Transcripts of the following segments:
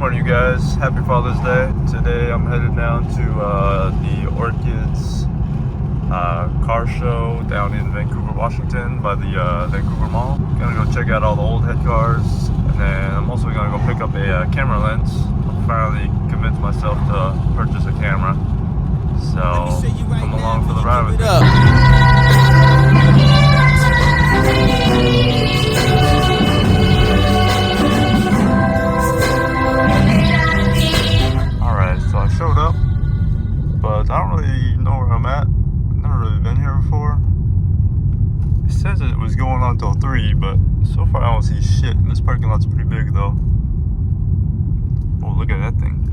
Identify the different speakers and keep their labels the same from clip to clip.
Speaker 1: Morning, you guys. Happy Father's Day. Today I'm headed down to the Orchids car show down in Vancouver, Washington by the Vancouver Mall. Gonna go check out all the old head cars, and then I'm also gonna go pick up a camera lens. I finally convinced myself to purchase a camera. So come along for the ride with me. So I showed up, but I don't really know where I'm at. Never really been here before. It says it was going on till 3, but so far I don't see shit. And this parking lot's pretty big though. Oh, look at that thing.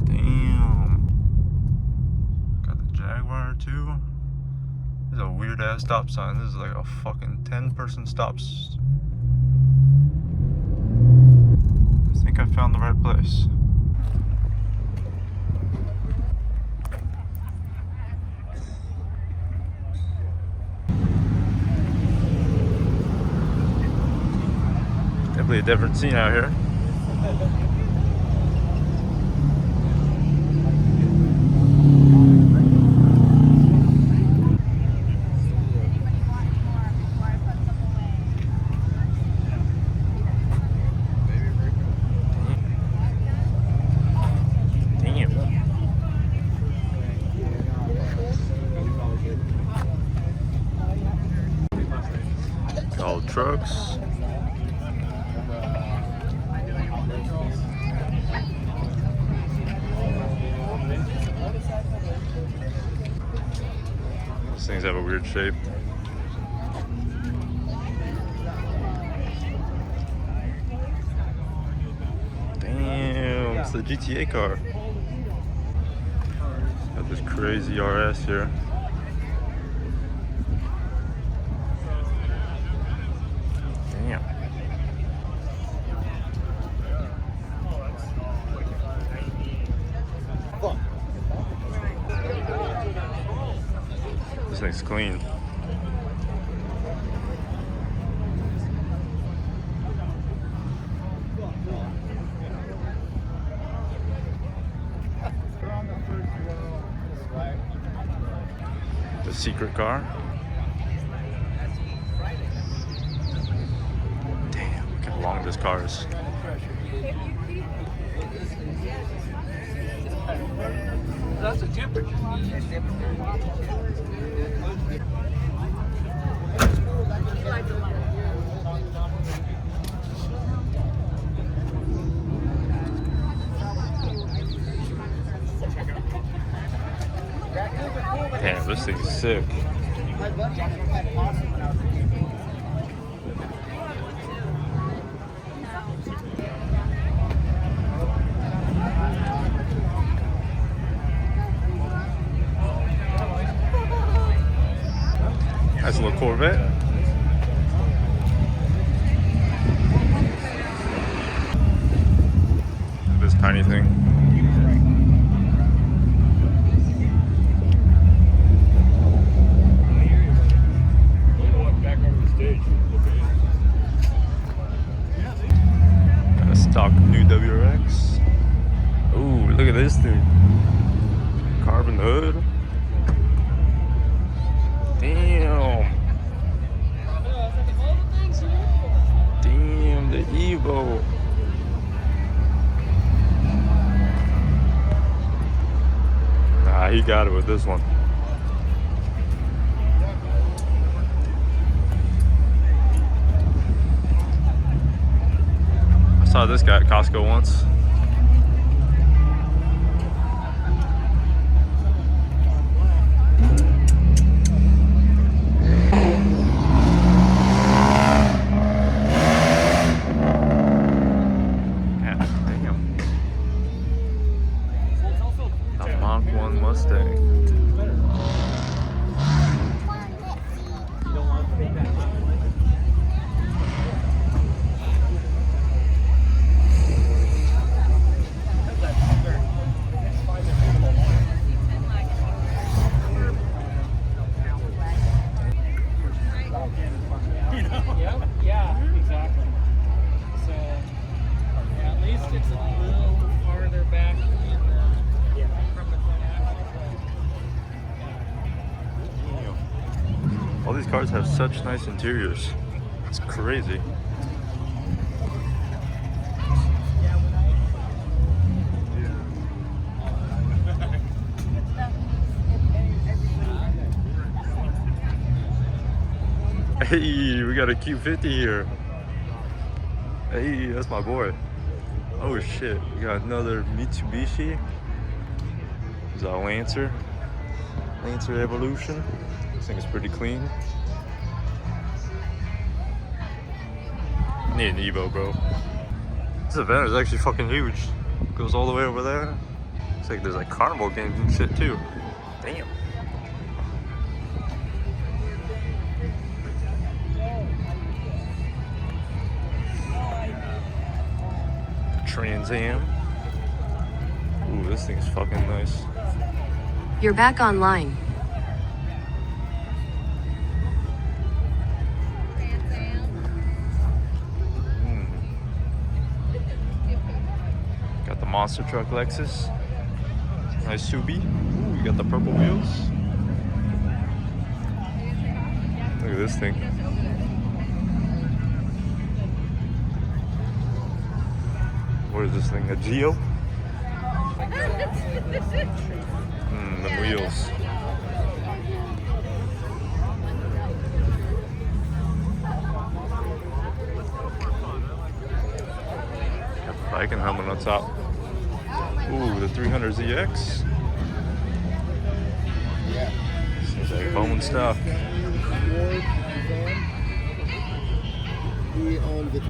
Speaker 1: Damn. Got the Jaguar too. There's a weird ass stop sign. This is like a fucking 10-person stops. I think I found the right place. Definitely a different scene out here. Damn. All trucks. These things have a weird shape. Damn, it's the GTA car. Got this crazy RS here. Damn. This thing's clean. The secret car. Damn, look how long this car is.
Speaker 2: That's a temperature.
Speaker 1: Damn, this thing's sick. That's a little Corvette. This tiny thing. Got a stock new WRX. Ooh, look at this thing. Carbon hood. Damn. Damn, the Evo. Nah, he got it with this one. I saw this guy at Costco once. these cars have such nice interiors. It's crazy. Hey, we got a Q50 here. Hey, that's my boy. Oh shit, we got another Mitsubishi. There's a Lancer Evolution. This thing is pretty clean. I need an Evo, bro. This event is actually fucking huge. Goes all the way over there. Looks like there's like carnival games and shit too. Damn. Trans Am. Ooh, this thing's fucking nice.
Speaker 3: You're back online.
Speaker 1: Got the monster truck Lexus. Nice Subi. Ooh, we got the purple wheels. Look at this thing. What is this thing? A Geo? The wheels. Got the bike and helmet on top. Ooh, the 300ZX. Seems like bone stock.
Speaker 4: He owned the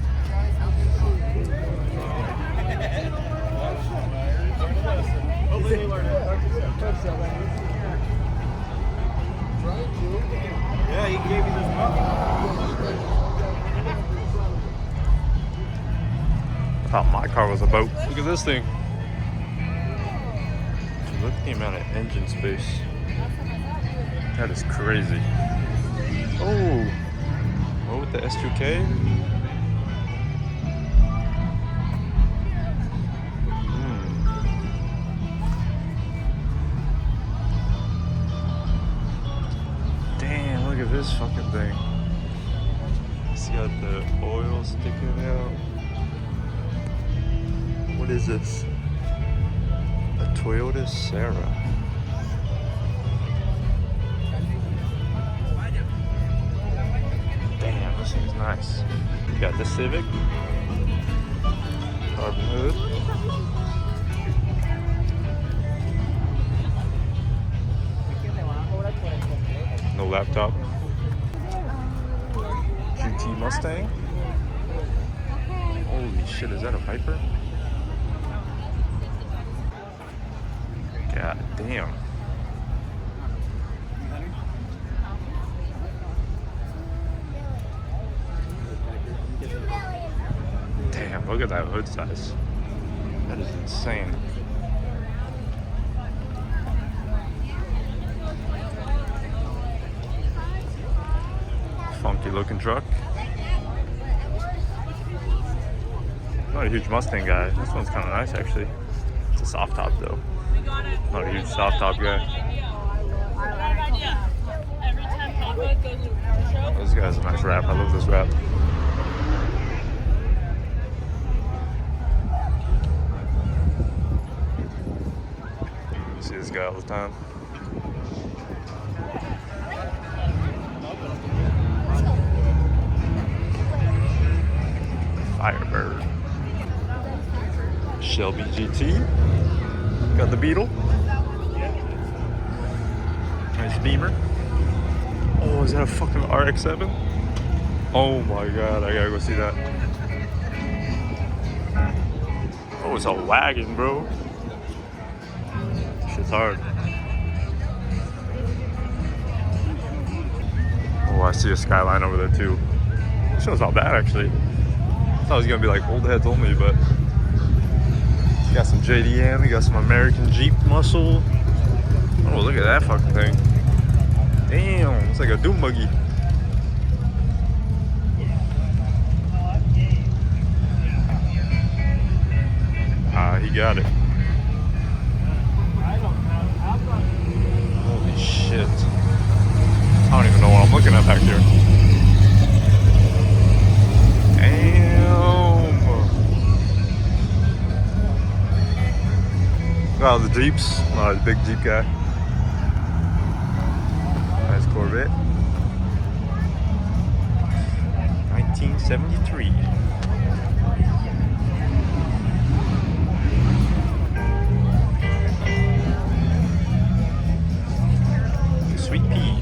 Speaker 2: Yeah, he gave me this book.
Speaker 1: I thought my car was a boat. Look at this thing. Dude, look at the amount of engine space. That is crazy. Oh, what with the S2K? Damn, look at this fucking thing. It's got the oil sticking out. What is this? A Toyota Serra. Damn, this thing's nice. You got the Civic. Carbon hood. No laptop. GT Mustang. Holy shit, is that a Viper? God damn. Damn, look at that hood size. That is insane. Funky looking truck. Not a huge Mustang guy. This one's kind of nice actually. It's a soft top though. Not a huge soft top guy. This guy's a nice wrap. I love this wrap. You see this guy all the time. Firebird. Shelby GT. Got the Beetle. Nice Beamer. Oh, is that a fucking RX-7? Oh my god, I gotta go see that. Oh, it's a wagon, bro. Shit's hard. Oh, I see a Skyline over there too. This show's not bad actually. I thought it was gonna be like old heads only, but got some JDM, we got some American Jeep muscle. Oh, look at that fucking thing. Damn, it's like a doom buggy. Ah, he got it. Holy shit. I don't even know what I'm looking at back here. Damn. Look at all the Jeeps. Oh, the big Jeep guy. Nice Corvette. 1973. Sweet pea.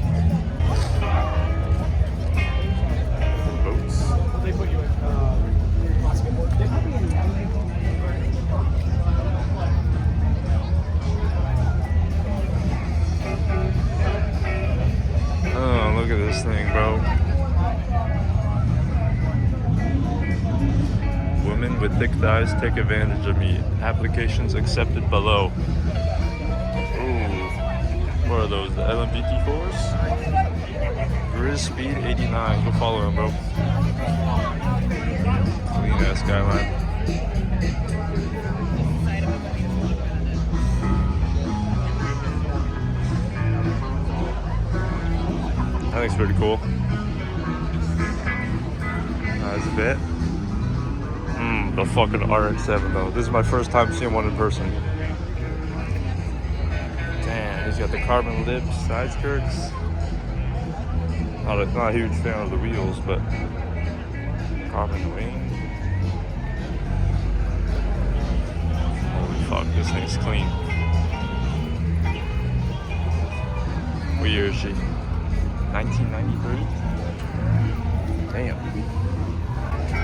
Speaker 1: Boats.
Speaker 2: They put you in basketball.
Speaker 1: Oh, look at this thing, bro. Women with thick thighs take advantage of me. Applications accepted below. Ooh. What are those? The LMBT4s? Grizz Speed 89. Go follow him, bro. Clean ass skyline. That looks pretty cool. Nice bit. The fucking RX-7 though. This is my first time seeing one in person. Damn, he's got the carbon lips, side skirts. Not a huge fan of the wheels, but carbon wing. Holy fuck, this thing's clean. What year is she? 1993? Damn.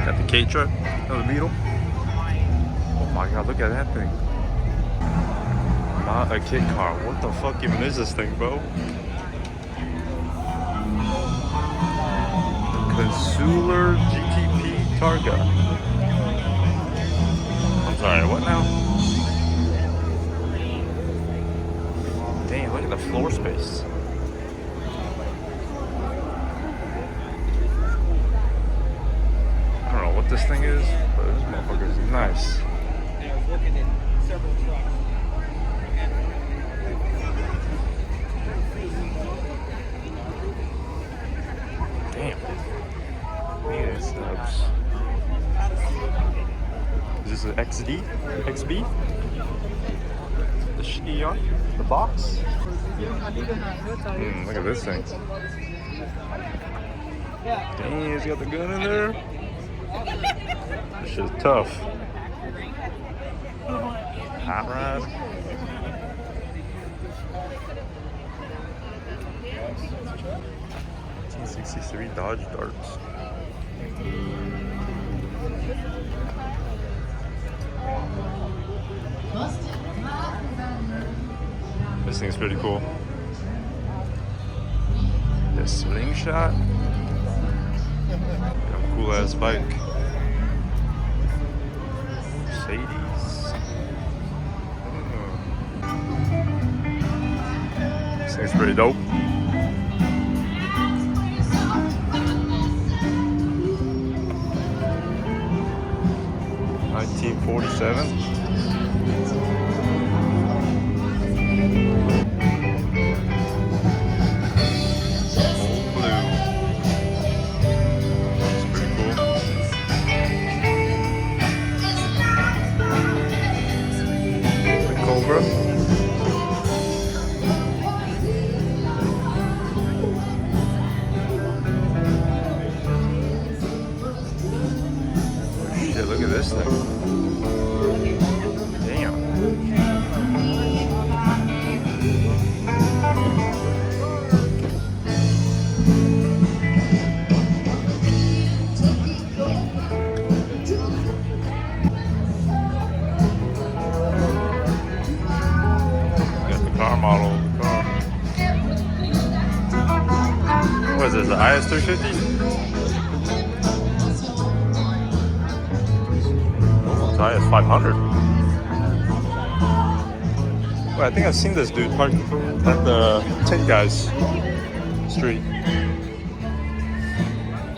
Speaker 1: Got the K truck, another Beetle. Oh my god, look at that thing. Not a kit car. What the fuck even is this thing, bro? Consular GTP Targa. I'm sorry, what now? Damn, look at the floor space. I don't know what this thing is, but this motherfucker is nice.
Speaker 2: I was working in several trucks.
Speaker 1: Damn. Yeah, snubs. Is this an XD? XB? The shitty on the box? Look at this thing. Dang, he's got the gun in there. This shit's tough. Hot rod. '63 Dodge Darts. This thing's pretty cool. The Slingshot. Cool ass bike. Mercedes. This thing's pretty dope. '47. Shit, look at this thing. Damn. Got the car model of the car. What is this, the IS350? IS 500. Well, I think I've seen this dude parked at the Tin Guys Street.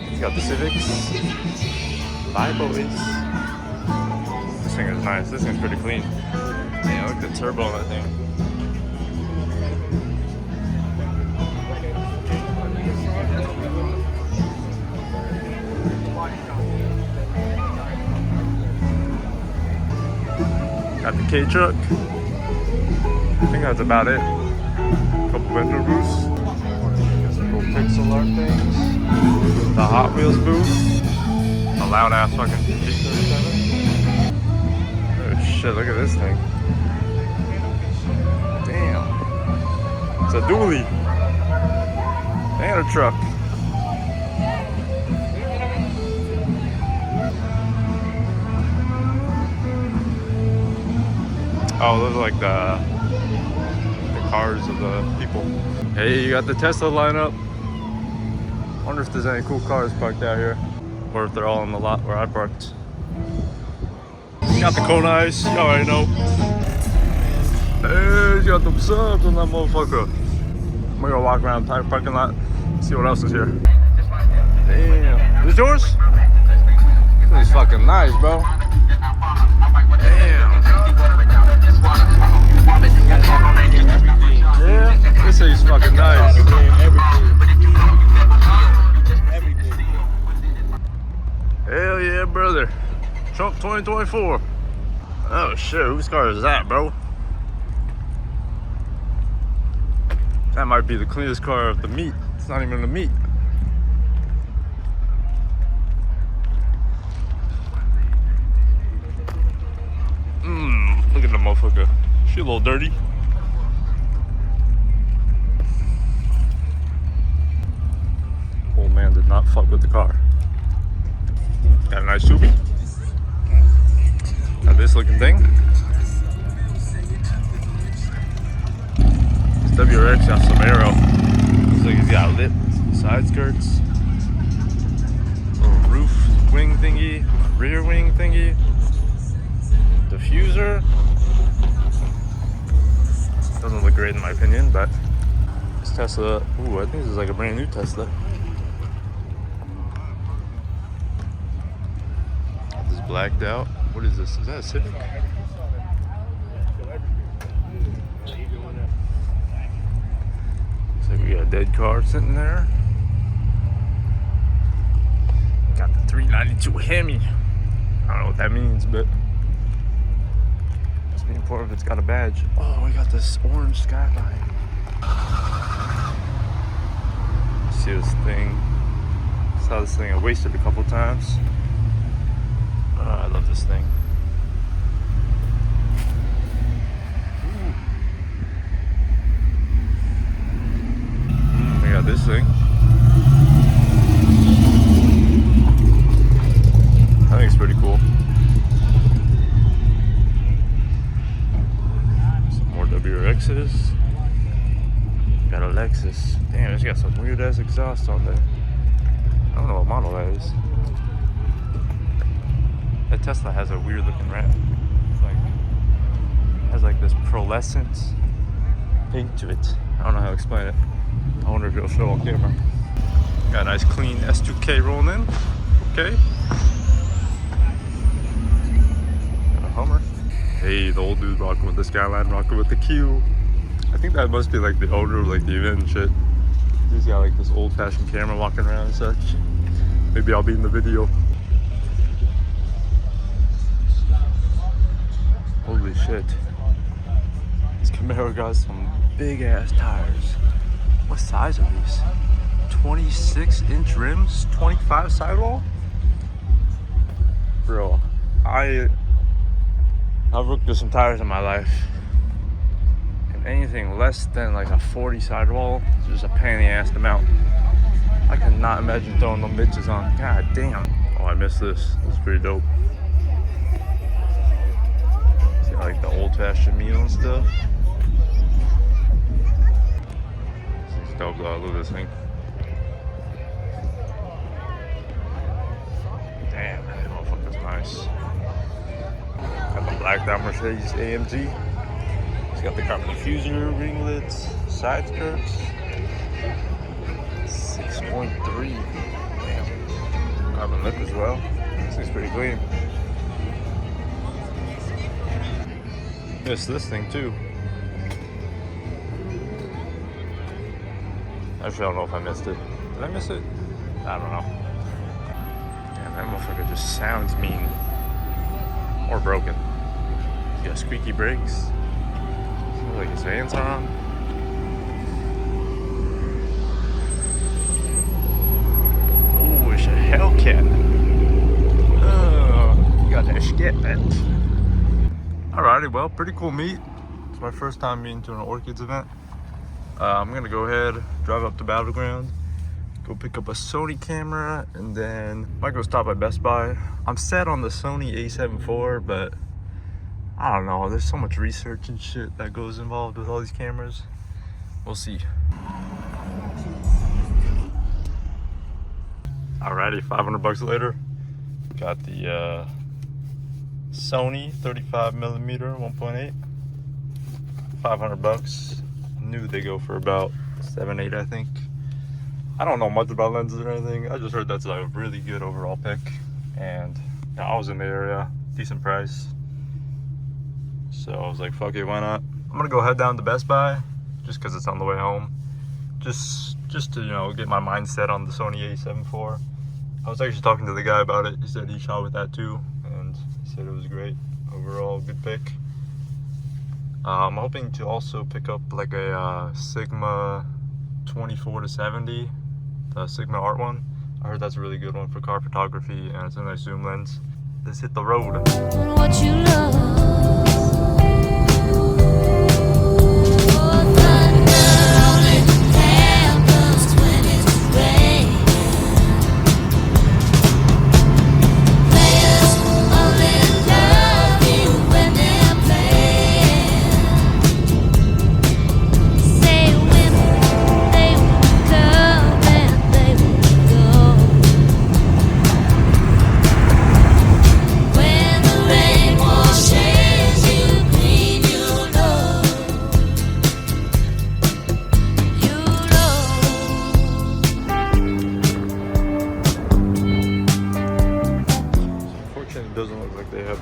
Speaker 1: He's got the Civics. Bye, boys. This thing is nice. This thing's pretty clean. Yeah, look at the turbo on that thing. Got the K truck. I think that's about it. Couple vendor booths. Some little pixel art things. The Hot Wheels booth. A loud ass fucking G37. Oh shit, look at this thing. Damn. It's a dually. And a truck. Oh, those are like the cars of the people. Hey, you got the Tesla lineup. Wonder if there's any cool cars parked out here, or if they're all in the lot where I parked. You got the Kona Ice, you already know. Hey, you got them subs on that motherfucker. I'm gonna go walk around the parking lot, see what else is here. Damn, this yours? This is fucking nice, bro. Damn. Yeah, this thing's fucking nice. Hell yeah, brother. Trump 2024. Oh shit, whose car is that, bro? That might be the cleanest car of the meat. It's not even the meat. Look at the motherfucker. She a little dirty. Old man did not fuck with the car. Got a nice Subi. Got this looking thing. This WRX got some aero. Looks like he's got lit side skirts. Little roof wing thingy. Rear wing thingy. Diffuser. Doesn't look great in my opinion, but this Tesla, ooh, I think this is like a brand new Tesla. This is blacked out. What is this? Is that a Civic? Looks like we got a dead car sitting there. Got the 392 Hemi. I don't know what that means, but be important if it's got a badge. Oh, we got this orange Skyline. See this thing? Saw this thing. I wasted a couple times. Oh, I love this thing. We got this thing. I think it's pretty cool. WRXs. Got a Lexus. Damn, it's got some weird ass exhaust on there. I don't know what model that is. That Tesla has a weird looking wrap. It's like, it has like this pearlescent pink to it. I don't know how to explain it. I wonder if it'll show on camera. Got a nice clean S2K rolling in. Okay. Got a Hummer. Hey, the old dude rocking with the Skyline, rocking with the Q. I think that must be like the owner of like the event and shit. He's got like this old-fashioned camera walking around and such. Maybe I'll be in the video. Holy shit. This Camaro got some big ass tires. What size are these? 26-inch rims, 25 sidewall? Bro, I've looked at some tires in my life, and anything less than like a 40 sidewall is just a pain in the ass to mount. I cannot imagine throwing them bitches on. God damn. Oh, I missed this. This is pretty dope. It's got like the old-fashioned meal and stuff. This is dope though. I love this thing. Damn, that motherfucker's nice. Got the blacked out Mercedes AMG. It's got the carbon diffuser, ringlets, side skirts. 6.3. Damn. Carbon lip as well. This thing's pretty clean. Missed this thing too. Actually, I don't know if I missed it. Did I miss it? I don't know. Damn, that motherfucker just sounds mean. Or broken. got squeaky brakes. Sounds like his fans are on. Oh, it's a Hellcat. Oh, you got that shit, man. Alrighty, well, pretty cool meet. It's my first time being to an Orchids event. I'm gonna go ahead, drive up to Battleground, go pick up a Sony camera, and then might go stop at Best Buy. I'm set on the Sony a7 IV, but I don't know, there's so much research and shit that goes involved with all these cameras. We'll see. Alrighty, 500 bucks later, got the Sony 35mm 1.8, 500 bucks. Knew they go for about 7-8, I think. I don't know much about lenses or anything. I just heard that's like a really good overall pick, and yeah, I was in the area, decent price, so I was like, fuck it, why not? I'm gonna go head down to Best Buy just because it's on the way home, just to, you know, get my mind set on the Sony a7 IV. I was actually talking to the guy about it. He said he shot with that too, and he said it was great overall, good pick. I'm hoping to also pick up like a Sigma 24-70, the Sigma Art one. I heard that's a really good one for car photography, and it's a nice zoom lens. Let's hit the road.
Speaker 4: What you love.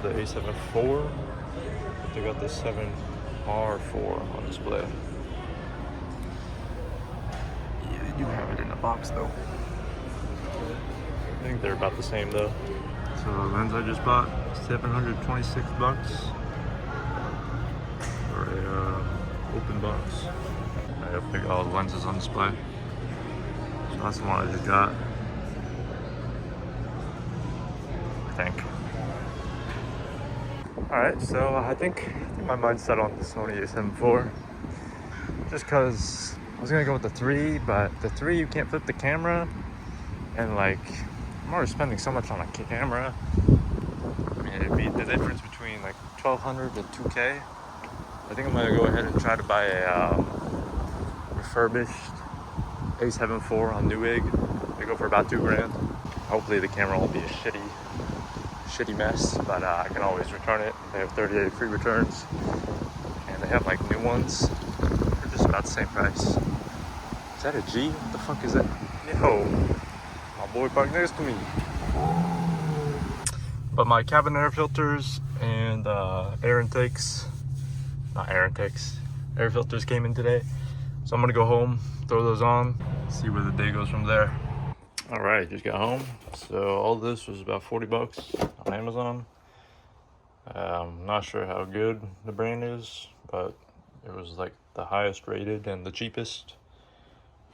Speaker 1: The A7 IV, but they got the 7R4 on display. Yeah, they do have it in a box though. I think they're about the same though. So the lens I just bought, 726 bucks for a open box. I have to pick all the lenses on display. So that's the one I just got, I think. Alright, so I think my mind's set on the Sony a7 IV. Just because I was gonna go with the 3, but the 3 you can't flip the camera, and like I'm already spending so much on a camera. I mean, it'd be the difference between like 1,200 to 2K. I think I'm gonna go ahead and try to buy a refurbished a7 IV on Newegg. They go for about $2,000. Hopefully the camera won't be a shitty mess, but I can always return it. They have 30-day free returns, and they have like new ones. They're just about the same price. Is that a G? What the fuck is that? Yo, my boy parked next to me. But my cabin air filters and air filters came in today, so I'm gonna go home, throw those on, see where the day goes from there. All right, just got home. So all this was about 40 bucks on Amazon. I'm not sure how good the brand is, but it was like the highest rated and the cheapest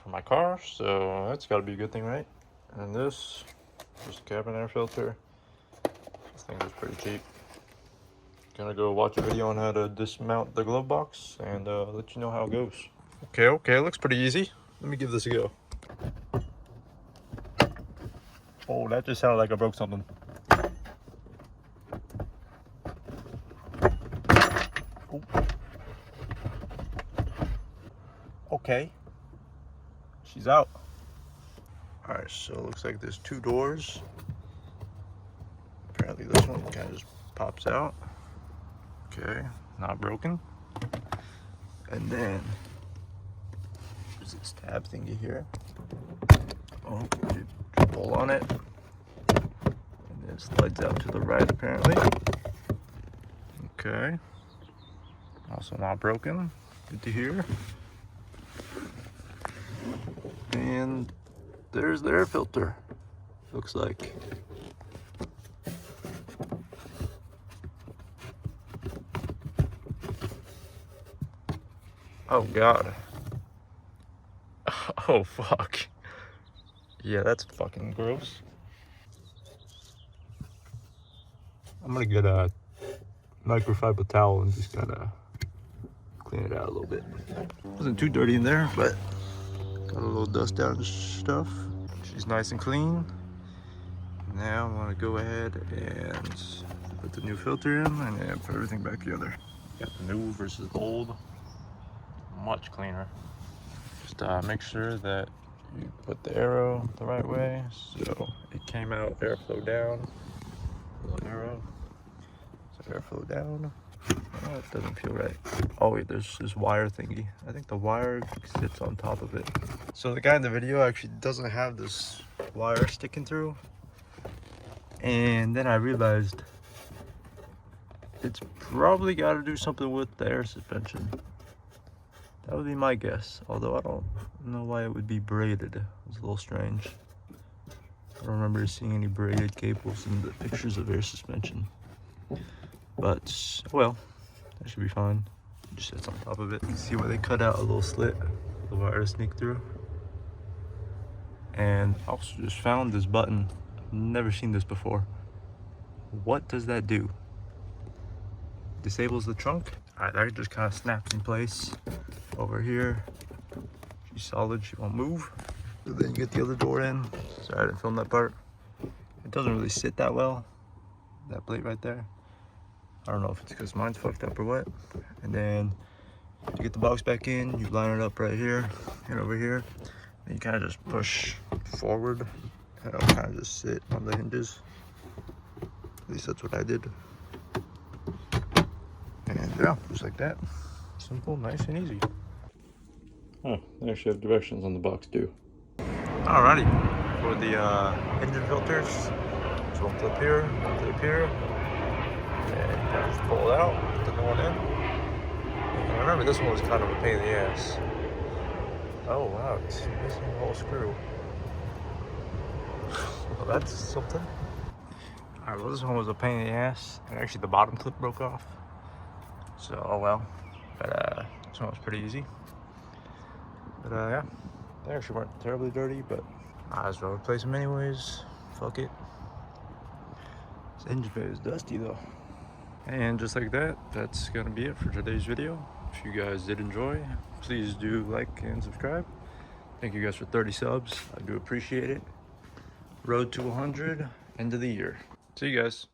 Speaker 1: for my car, so that's got to be a good thing, right? And this, just a cabin air filter. This thing was pretty cheap. Gonna go watch a video on how to dismount the glove box and let you know how it goes. Okay, it looks pretty easy. Let me give this a go. Oh, that just sounded like I broke something. Oh. Okay. She's out. Alright, so it looks like there's 2 doors. Apparently this one kind of just pops out. Okay, not broken. And then there's this tab thingy here. Oh, you pull on it, and it slides out to the right apparently. Okay, also not broken, good to hear. And there's the air filter, looks like. Oh god. Oh fuck. Yeah, that's fucking gross. I'm gonna get a microfiber towel and just kind of clean it out a little bit. Wasn't too dirty in there, but got a little dust down and stuff. She's nice and clean. Now I'm gonna go ahead and put the new filter in and then put everything back together. Got the new versus old. Much cleaner. Just make sure that you put the arrow the right way so it came out airflow down. Little arrow. So airflow down. Oh, it doesn't feel right. Oh wait, there's this wire thingy. I think the wire sits on top of it. So the guy in the video actually doesn't have this wire sticking through. And then I realized it's probably got to do something with the air suspension. That would be my guess. Although I don't know why it would be braided. It's a little strange. I don't remember seeing any braided cables in the pictures of air suspension. But, well, that should be fine. Just sits on top of it. You can see where they cut out a little slit for the wire to sneak through. And I also just found this button. I've never seen this before. What does that do? Disables the trunk. Alright, that just kind of snaps in place over here. She's solid, she won't move. So then you get the other door in. Sorry, I didn't film that part. It doesn't really sit that well, that plate right there. I don't know if it's because mine's fucked up or what. And then you get the box back in, you line it up right here and over here. And you kind of just push forward and it'll kind of just sit on the hinges. At least that's what I did. And yeah, just like that. Simple, nice and easy. Oh, they actually have directions on the box too. Alrighty, for the engine filters, so one clip here, one clip here. And kind of just pull it out, put the new one in. And I remember this one was kind of a pain in the ass. Oh wow, it's missing the whole screw. Well, that's something. Alright, well this one was a pain in the ass. And actually the bottom clip broke off. So, oh well. But this one was pretty easy. But yeah, they actually weren't terribly dirty, but I might as well replace them anyways. Fuck it. This engine bay is dusty though. And just like that, that's gonna be it for today's video. If you guys did enjoy, please do like and subscribe. Thank you guys for 30 subs. I do appreciate it. Road to 100, end of the year. See you guys.